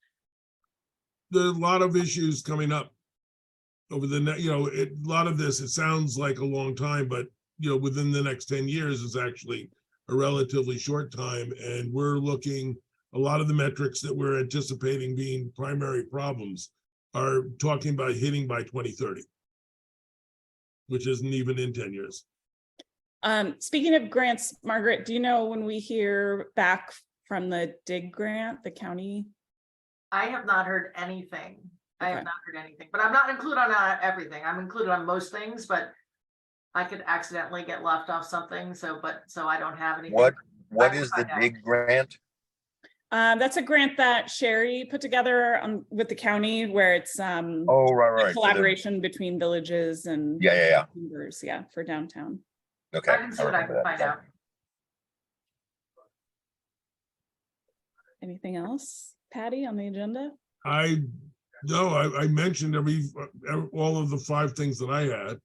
There's a lot of issues coming up over the next, a lot of this, it sounds like a long time, but within the next 10 years is actually a relatively short time. And we're looking, a lot of the metrics that we're anticipating being primary problems are talking about hitting by 2030, which isn't even in 10 years. Speaking of grants, Margaret, do you know when we hear back from the DIG grant, the county? I have not heard anything. I have Okay. not heard anything, but I'm not included on everything. I'm included on most things, but I could accidentally get left off something. So I don't have anything. What is the big grant? That's a grant that Sherry put together with the county, where it's Oh, right. collaboration between villages and Yeah. members, for downtown. Okay. I can see what I can find out. Anything else, Patty, on the agenda? I mentioned all of the 5 things that I had.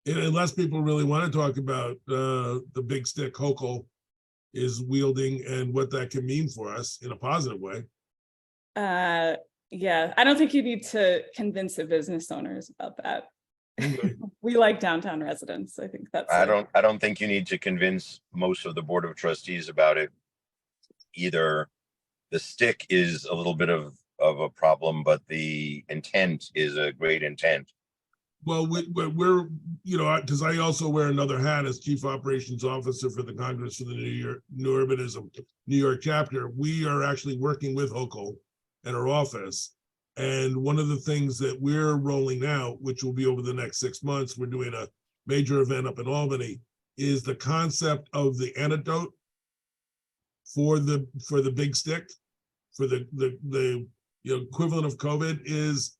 And unless people really want to talk about the big stick Hochul is wielding and what that can mean for us in a positive way. Yeah, I don't think you need to convince the business owners about that. Okay. We like downtown residents. I think that's. I don't think you need to convince most of the Board of Trustees about it either. The stick is a little bit of a problem, but the intent is a great intent. Well, we're, you know, because I also wear another hat as Chief Operations Officer for the Congress for the New Urbanism New York chapter. We are actually working with HOCO in our office. And one of the things that we're rolling out, which will be over the next 6 months, we're doing a major event up in Albany, is the concept of the antidote for the big stick, for the you know, equivalent of COVID is,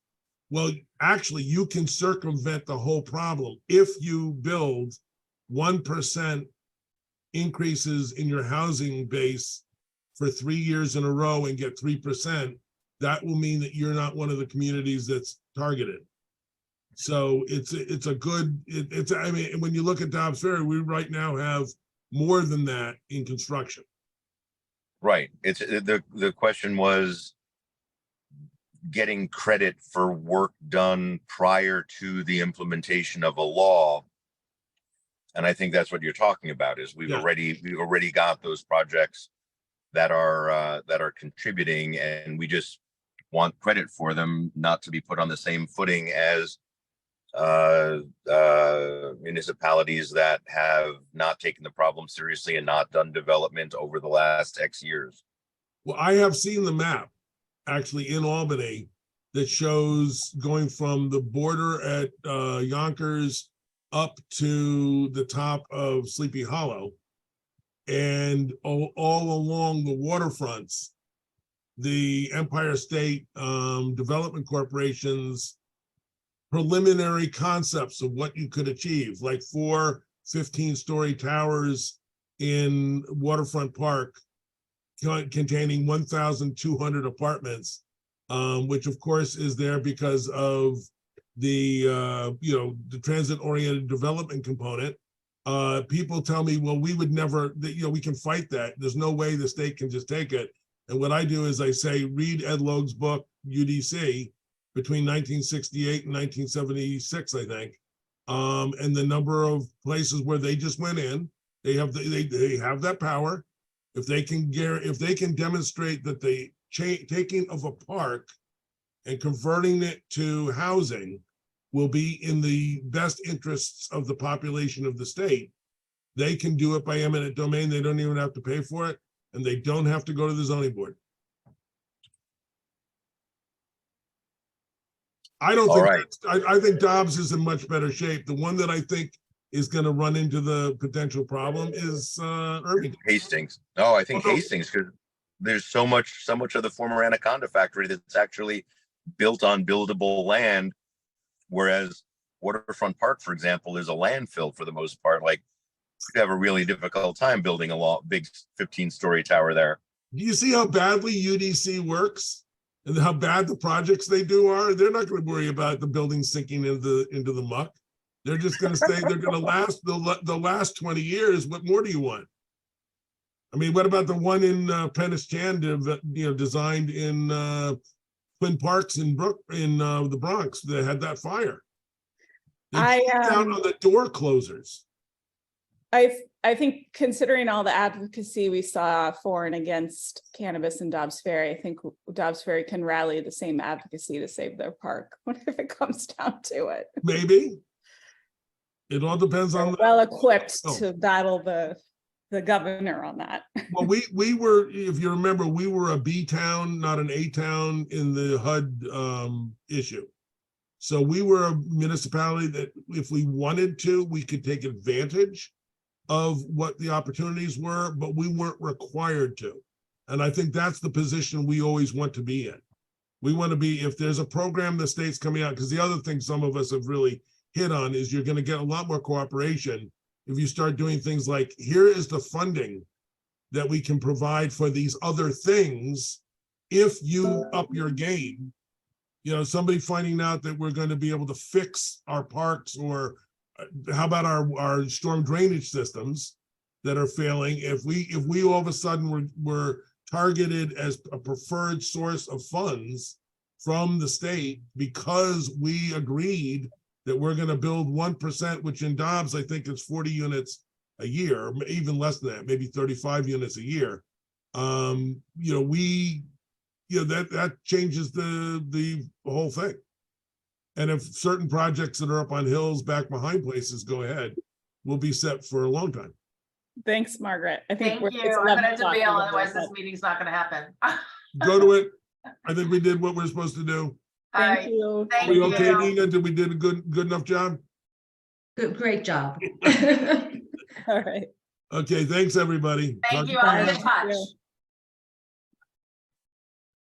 well, actually, you can circumvent the whole problem if you build 1% increases in your housing base for 3 years in a row and get 3%. That will mean that you're not one of the communities that's targeted. So it's a good, I mean, when you look at Dobbs Ferry, we right now have more than that in construction. Right. It's the question was getting credit for work done prior to the implementation of a law. And I think that's what you're talking about is we've Yeah. already got those projects that are contributing, and we just want credit for them, not to be put on the same footing as municipalities that have not taken the problem seriously and not done development over the last X years. Well, I have seen the map actually in Albany that shows going from the border at Yonkers up to the top of Sleepy Hollow. And all along the waterfronts, the Empire State Development Corporation's preliminary concepts of what you could achieve, like 4 15-story towers in Waterfront Park containing 1,200 apartments, which of course is there because of the you know, the transit-oriented development component. People tell me, well, we would never, you know, we can fight that. There's no way the state can just take it. And what I do is I say, read Ed Logue's book, UDC, between 1968 and 1976, I think. And the number of places where they just went in, they have that power. If they can demonstrate that the taking of a park and converting it to housing will be in the best interests of the population of the state, they can do it by eminent domain. They don't even have to pay for it, and they don't have to go to the zoning board. I don't All think, right. I think Dobbs is in much better shape. The one that I think is going to run into the potential problem is Irvington. Hastings. No, I think Oh, no. Hastings, because there's so much of the former Anaconda factory that's actually built on buildable land, whereas Waterfront Park, for example, is a landfill for the most part. Like, you'd have a really difficult time building a big 15-story tower there. Do you see how badly UDC works and how bad the projects they do are? They're not going to worry about the building sinking into the muck. They're just going to stay. They're going to last the last 20 years. What more do you want? I mean, what about the one in Pennis Chan, you know, designed in Twin Parks in the Bronx that had that fire? They put down on the door closers. I think considering all the advocacy we saw for and against cannabis in Dobbs Ferry, I think Dobbs Ferry can rally the same advocacy to save their park if it comes down to it. Maybe. It all depends on the, well equipped Oh. to battle the governor on that. well, we were, if you remember, we were a B town, not an A town in the HUD issue. So we were a municipality that if we wanted to, we could take advantage of what the opportunities were, but we weren't required to. And I think that's the position we always want to be in. We want to be, if there's a program the state's coming out, because the other thing some of us have really hit on is you're going to get a lot more cooperation if you start doing things like, here is the funding that we can provide for these other things if you up your game. You know, somebody finding out that we're going to be able to fix our parks, or how about our storm drainage systems that are failing? If we all of a sudden were targeted as a preferred source of funds from the state because we agreed that we're going to build 1%, which in Dobbs, I think is 40 units a year, even less than that, maybe 35 units a year. You know, that changes the whole thing. And if certain projects that are up on hills back behind places go ahead, we'll be set for a long time. Thanks, Margaret. I think Thank it's you. I'm 11 gonna o'clock bail, over otherwise there, this but meeting's not gonna happen. Go to it. I think we did what we're supposed to do. All Thank right. you. Thank Are we you. okay, Nina? Did we did a good enough job? Good, great job. All right. Okay, thanks, everybody. Thank Talk you. I'll be in Bye. touch. Thank you.